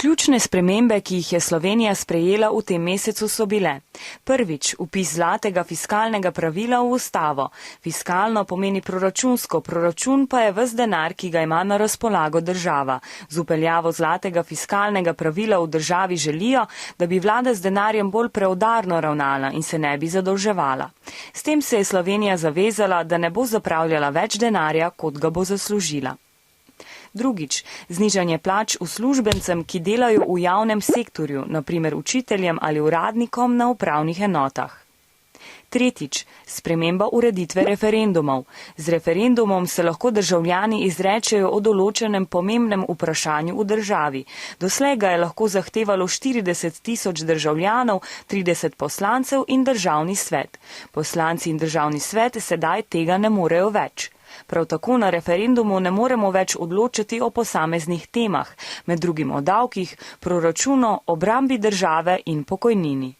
Ključne spremembe, ki jih je Slovenija sprejela v tem mesecu, so bile: prvič, vpis zlatega fiskalnega pravila v ustavo. Fiskalno pomeni proračunsko, proračun pa je ves denar, ki ga ima na razpolago država. Z vpeljavo zlatega fiskalnega pravila v državi želijo, da bi vlada z denarjem bolj preudarno ravnala in se ne bi zadolževala. S tem se je Slovenija zavezala, da ne bo zapravljala več denarja, kot ga bo zaslužila. Drugič, znižanje plač uslužbencem, ki delajo v javnem sektorju, naprimer učiteljem ali uradnikom na upravnih enotah. Tretjič, sprememba ureditve referendumov. Z referendumom se lahko državljani izrečejo o določenem pomembnem vprašanju v državi. Doslej ga je lahko zahtevalo 40 000 državljanov, 30 poslancev in državni svet. Poslanci in državni svet sedaj tega ne morejo več. Prav tako na referendumu ne moremo več odločiti o posameznih temah, med drugim o davkih, proračunu, obrambi države in pokojnini.